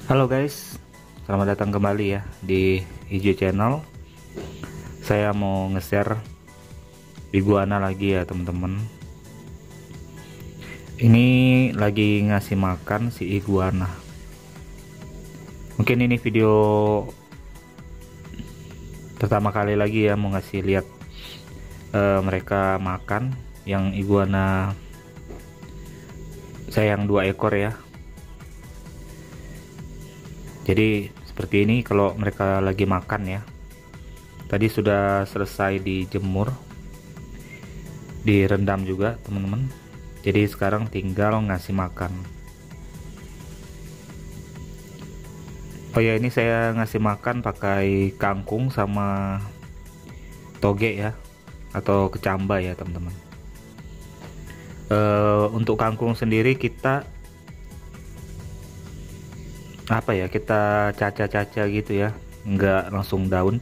Halo guys, selamat datang kembali ya di Hijau Channel. Saya mau nge-share iguana lagi ya teman-teman. Ini lagi ngasih makan si iguana. Mungkin ini video pertama kali lagi ya mau ngasih lihat mereka makan. Yang iguana saya yang 2 ekor ya. Jadi seperti ini kalau mereka lagi makan ya. Tadi sudah selesai dijemur, direndam juga teman-teman. Jadi sekarang tinggal ngasih makan. Oh ya, ini saya ngasih makan pakai kangkung sama toge ya, atau kecamba ya teman-teman. Untuk kangkung sendiri kita kita caca-caca gitu ya, nggak langsung daun.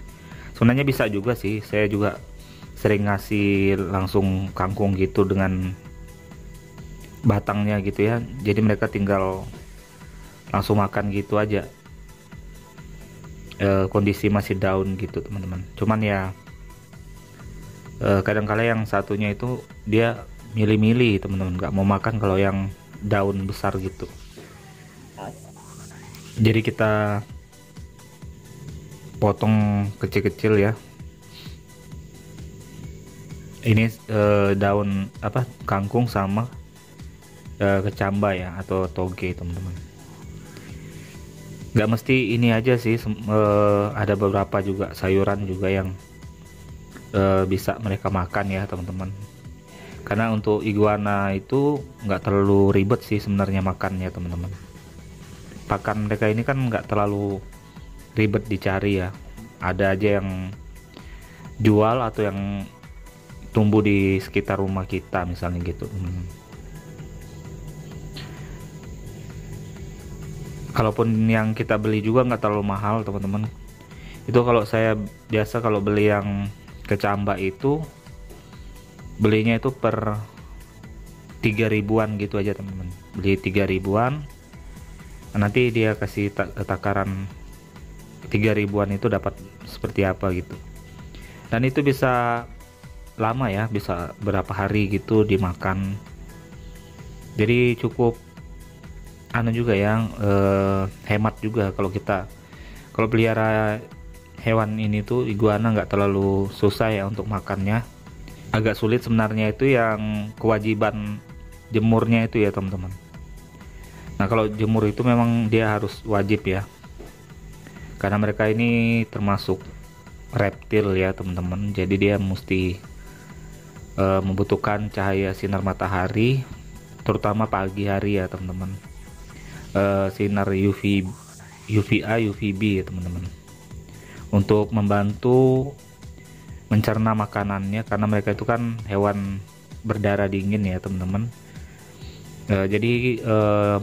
Sebenarnya bisa juga sih, saya juga sering ngasih langsung kangkung gitu dengan batangnya gitu ya, jadi mereka tinggal langsung makan gitu aja. Kondisi masih daun gitu teman-teman. Cuman ya kadang-kala yang satunya itu dia milih-milih teman-teman, nggak mau makan kalau yang daun besar gitu. Jadi kita potong kecil-kecil ya. Ini daun kangkung sama kecamba ya, atau toge teman-teman. Nggak mesti ini aja sih, ada beberapa juga sayuran juga yang bisa mereka makan ya teman-teman. Karena untuk iguana itu nggak terlalu ribet sih sebenarnya makannya teman-teman. Pakan mereka ini kan nggak terlalu ribet dicari ya. Ada aja yang jual atau yang tumbuh di sekitar rumah kita misalnya gitu. Kalaupun yang kita beli juga nggak terlalu mahal teman-teman. Itu kalau saya biasa kalau beli yang kecamba itu belinya itu per 3 ribuan gitu aja teman-teman. Beli 3 ribuan, nanti dia kasih takaran 3 ribuan itu dapat seperti apa gitu. Dan itu bisa lama ya, bisa berapa hari gitu dimakan. Jadi cukup juga ya, hemat juga kalau pelihara hewan ini tuh. Iguana nggak terlalu susah ya untuk makannya. Agak sulit sebenarnya itu yang kewajiban jemurnya itu ya teman-teman. Nah, kalau jemur itu memang dia harus wajib ya, karena mereka ini termasuk reptil ya teman-teman. Jadi dia mesti membutuhkan cahaya sinar matahari, terutama pagi hari ya teman-teman. Sinar UVA, UVB ya teman-teman, untuk membantu mencerna makanannya, karena mereka itu kan hewan berdarah dingin ya teman-teman. Jadi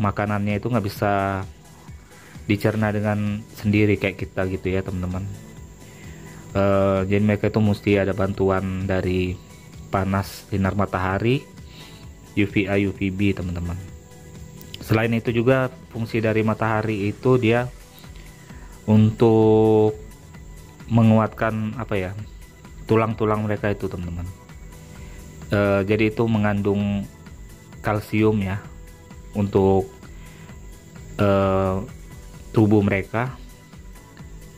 makanannya itu nggak bisa dicerna dengan sendiri kayak kita gitu ya teman-teman. Jadi mereka itu mesti ada bantuan dari panas sinar matahari, UVA, UVB teman-teman. Selain itu juga fungsi dari matahari itu dia untuk menguatkan tulang-tulang mereka itu teman-teman. Jadi itu mengandung kalsium ya untuk tubuh mereka.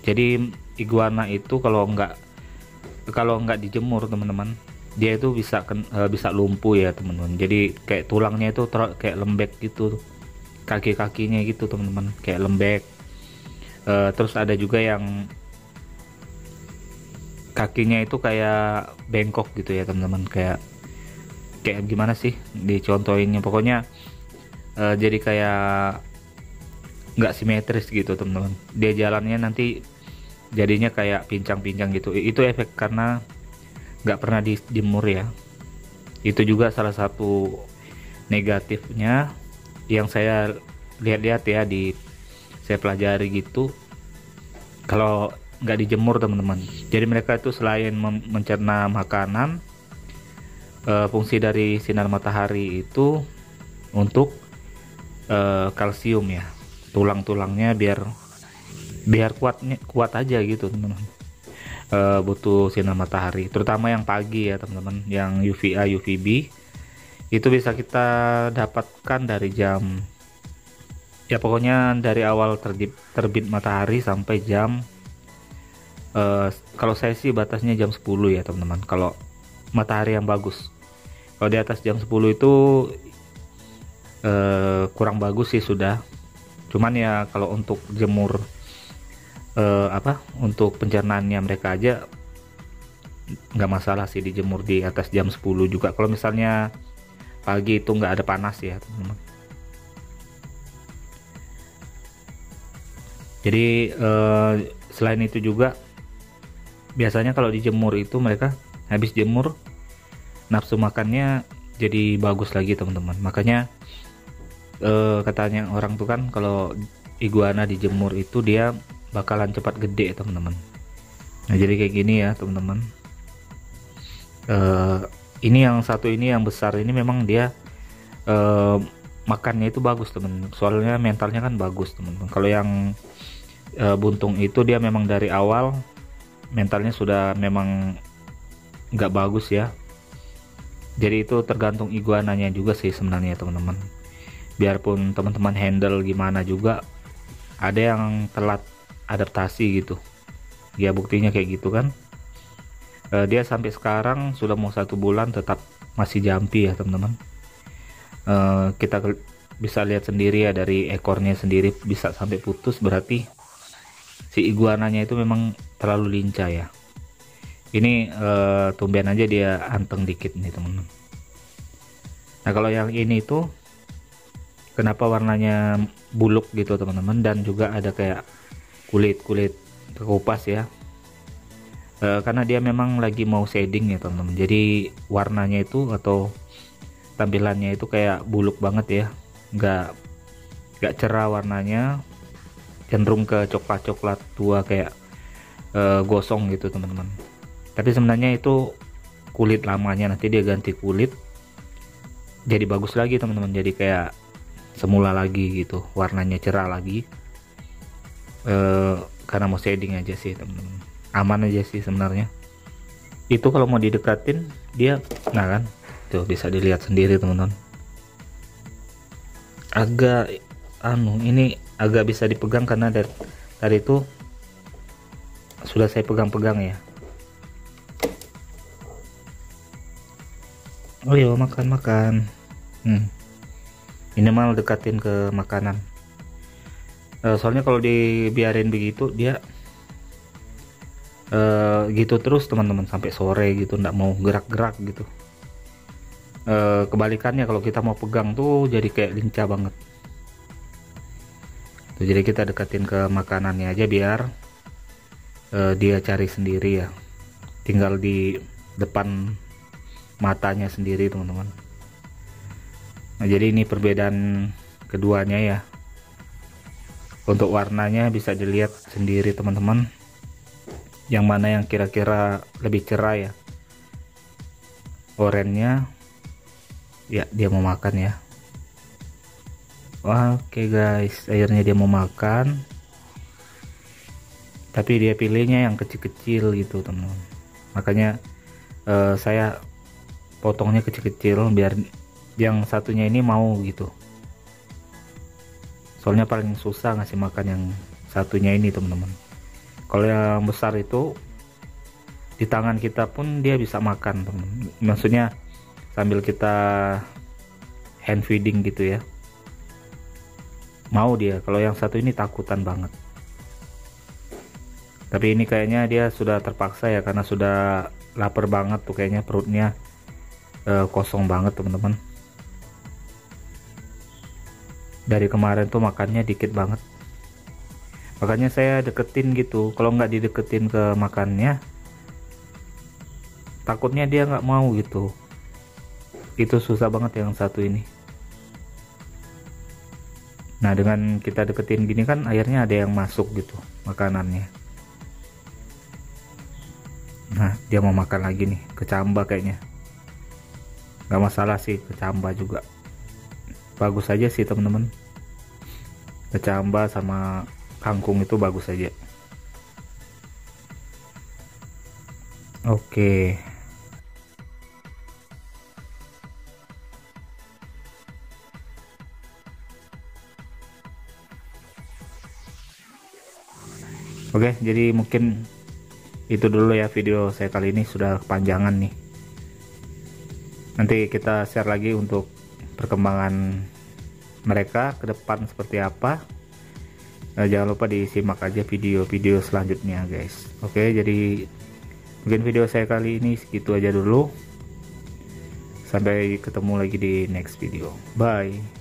Jadi iguana itu kalau nggak dijemur teman-teman, dia itu bisa lumpuh ya teman-teman. Jadi kayak tulangnya itu kayak lembek gitu, kaki-kakinya gitu teman-teman, kayak lembek. Terus ada juga yang kakinya itu kayak bengkok gitu ya teman-teman, kayak gimana sih dicontohinnya, pokoknya jadi kayak nggak simetris gitu teman-teman. Dia jalannya nanti jadinya kayak pincang-pincang gitu. Itu efek karena nggak pernah dijemur ya. Itu juga salah satu negatifnya yang saya lihat-lihat ya, saya pelajari gitu, kalau nggak dijemur teman-teman. Jadi mereka itu selain mencerna makanan, fungsi dari sinar matahari itu untuk kalsium ya. tulang-tulangnya biar kuat aja gitu teman-teman. Butuh sinar matahari, terutama yang pagi ya teman-teman, yang UVA UVB itu bisa kita dapatkan dari jam, ya pokoknya dari awal terbit matahari sampai jam, kalau saya sih batasnya jam 10 ya teman-teman, kalau matahari yang bagus. Kalau di atas jam 10 itu kurang bagus sih sudah. Cuman ya kalau untuk jemur, untuk pencernaannya mereka aja nggak masalah sih dijemur di atas jam 10 juga, kalau misalnya pagi itu nggak ada panas ya teman-teman. Jadi selain itu juga biasanya kalau dijemur itu mereka habis jemur nafsu makannya jadi bagus lagi teman-teman. Makanya katanya orang tuh kan kalau iguana dijemur itu dia bakalan cepat gede teman-teman. Nah jadi kayak gini ya teman-teman. Ini yang satu ini yang besar ini memang dia makannya itu bagus teman, soalnya mentalnya kan bagus teman-teman. Kalau yang buntung itu dia memang dari awal mentalnya sudah memang nggak bagus ya. Jadi itu tergantung iguananya juga sih sebenarnya teman-teman. Biarpun teman-teman handle gimana juga ada yang telat adaptasi gitu ya, buktinya kayak gitu kan. Dia sampai sekarang sudah mau 1 bulan tetap masih jampi ya teman-teman. Kita bisa lihat sendiri ya, dari ekornya sendiri bisa sampai putus, berarti si iguananya itu memang terlalu lincah ya. Ini tumben aja dia anteng dikit nih teman-teman. Nah kalau yang ini tuh kenapa warnanya buluk gitu teman-teman, dan juga ada kayak kulit terkupas ya. Karena dia memang lagi mau shading ya teman-teman, jadi warnanya itu atau tampilannya itu kayak buluk banget ya, nggak cerah warnanya, cenderung ke coklat tua kayak gosong gitu teman-teman. Tapi sebenarnya itu kulit lamanya, nanti dia ganti kulit jadi bagus lagi teman-teman, jadi kayak semula lagi gitu, warnanya cerah lagi. Karena mau shading aja sih teman-teman, aman aja sih sebenarnya. Itu kalau mau didekatin dia, nah kan tuh bisa dilihat sendiri teman-teman, agak ini agak bisa dipegang karena dari itu sudah saya pegang-pegang ya. Oh iya, makan minimal dekatin ke makanan. Soalnya kalau dibiarin begitu dia gitu terus teman-teman sampai sore gitu, nggak mau gerak-gerak gitu. Kebalikannya kalau kita mau pegang tuh jadi kayak lincah banget tuh. Jadi kita deketin ke makanannya aja biar dia cari sendiri ya, tinggal di depan matanya sendiri teman-teman. Nah jadi ini perbedaan keduanya ya. Untuk warnanya bisa dilihat sendiri teman-teman, yang mana yang kira-kira lebih cerah ya. Oranye ya, dia mau makan ya. Oke guys, akhirnya dia mau makan, tapi dia pilihnya yang kecil-kecil gitu teman-teman. Makanya saya potongnya kecil-kecil biar yang satunya ini mau gitu. Soalnya paling susah ngasih makan yang satunya ini teman-teman. Kalau yang besar itu di tangan kita pun dia bisa makan teman-teman. Maksudnya sambil kita hand feeding gitu ya, mau dia. Kalau yang satu ini takutan banget, tapi ini kayaknya dia sudah terpaksa ya, karena sudah lapar banget tuh kayaknya, perutnya kosong banget teman-teman. Dari kemarin tuh makannya dikit banget, makanya saya deketin gitu. Kalau nggak dideketin ke makannya, takutnya dia nggak mau gitu. Itu susah banget yang satu ini. Nah dengan kita deketin gini kan akhirnya ada yang masuk gitu makanannya. Nah dia mau makan lagi nih, kecambah kayaknya. Nggak masalah sih kecambah juga, bagus aja sih teman-teman. kecamba sama kangkung itu bagus aja. Oke. Oke, jadi mungkin itu dulu ya video saya kali ini, sudah kepanjangan nih. Nanti kita share lagi untuk perkembangan mereka ke depan seperti apa. Jangan lupa disimak aja video-video selanjutnya guys. Oke, jadi mungkin video saya kali ini segitu aja dulu. Sampai ketemu lagi di next video. Bye.